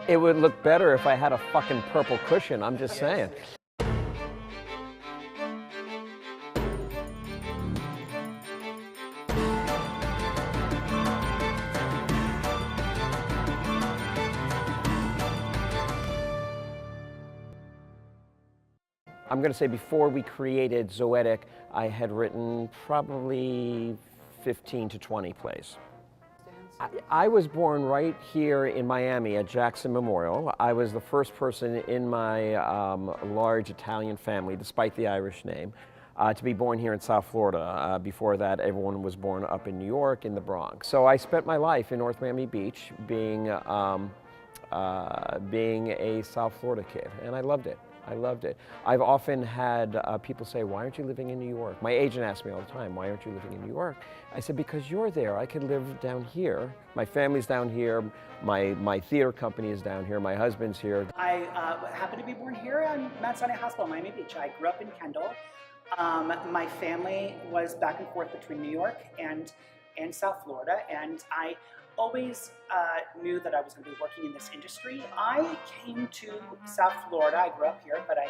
It would look better if I had a fucking purple cushion, I'm just saying. I'm going to say before we created Zoetic, I had written probably 15 to 20 plays. I was born right here in Miami at Jackson Memorial. I was the first person in my large Italian family, despite the Irish name, to be born here in South Florida. Before that, everyone was born up in New York, in the Bronx. So I spent my life in North Miami Beach being a South Florida kid, and I loved it. I loved it. I've often had people say, why aren't you living in New York? My agent asks me all the time, why aren't you living in New York? I said, because you're there. I could live down here. My family's down here. My theater company is down here. My husband's here. I happened to be born here in Mount Sinai Hospital, Miami Beach. I grew up in Kendall. My family was back and forth between New York and South Florida, and I always knew that I was going to be working in this industry. I came to South Florida. I grew up here, but I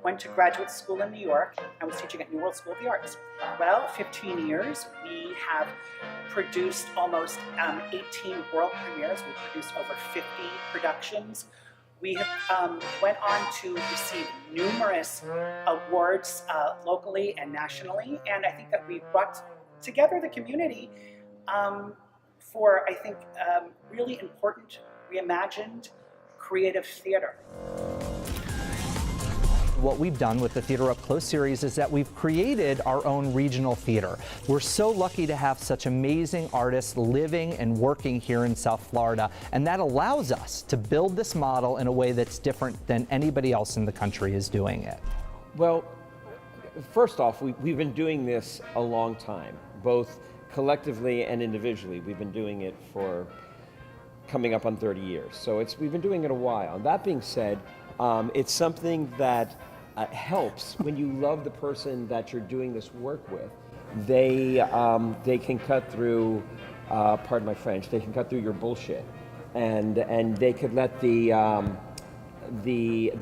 went to graduate school in New York. I was teaching at New World School of the Arts. Well, 15 years. We have produced almost 18 world premieres. We produced over 50 productions. We have went on to receive numerous awards locally and nationally, and I think that we brought together the community for, I think, really important, reimagined, creative theater. What we've done with the Theater Up Close series is that we've created our own regional theater. We're so lucky to have such amazing artists living and working here in South Florida, and that allows us to build this model in a way that's different than anybody else in the country is doing it. Well, first off, we've been doing this a long time, both collectively and individually. We've been doing it for coming up on 30 years. So we've been doing it a while. That being said, it's something that helps when you love the person that you're doing this work with. They can cut through, pardon my French, they can cut through your bullshit, and they could let the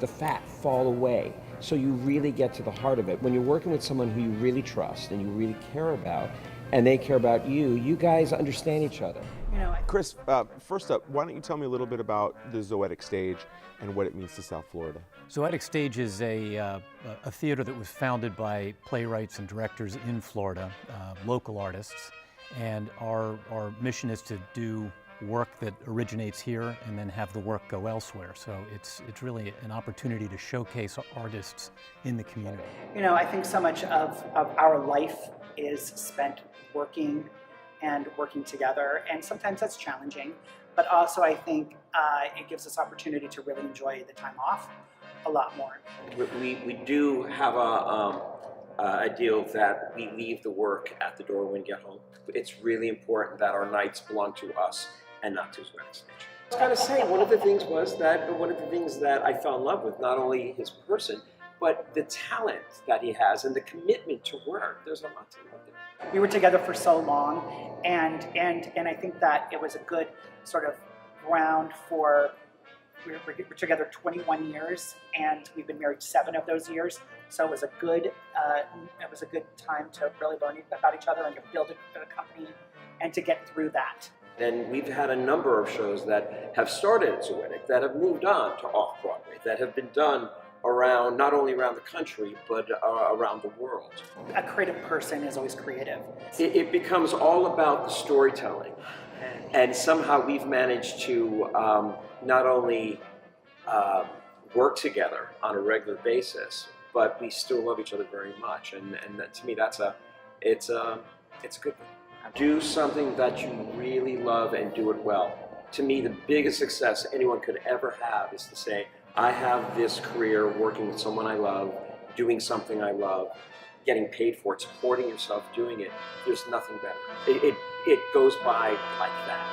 fat fall away. So you really get to the heart of it. When you're working with someone who you really trust and you really care about, and they care about you, you guys understand each other. You know, Chris, first up, why don't you tell me a little bit about the Zoetic Stage and what it means to South Florida? Zoetic Stage is a theater that was founded by playwrights and directors in Florida, local artists, and our mission is to do work that originates here and then have the work go elsewhere. So it's really an opportunity to showcase artists in the community. You know, I think so much of our life is spent working and working together, and sometimes that's challenging, but also I think it gives us opportunity to really enjoy the time off a lot more. We do have a deal that we leave the work at the door when we get home. It's really important that our nights belong to us and not to Zoetic Stage. I was gotta say, one of the things that I fell in love with, not only his person, but the talent that he has and the commitment to work. There's a lot to love there. We were together for so long, and I think that it was a good sort of ground for, we're together 21 years, and we've been married 7 of those years. So it was a good time to really learn about each other and to build a company and to get through that. And we've had a number of shows that have started at Zoetic, that have moved on to off-Broadway, that have been done around, not only around the country, but around the world. A creative person is always creative. It becomes all about the storytelling. And somehow we've managed to not only work together on a regular basis, but we still love each other very much. And that, to me, it's a good thing. Do something that you really love and do it well. To me, the biggest success anyone could ever have is to say, I have this career working with someone I love, doing something I love, getting paid for it, supporting yourself doing it. There's nothing better. It goes by like that.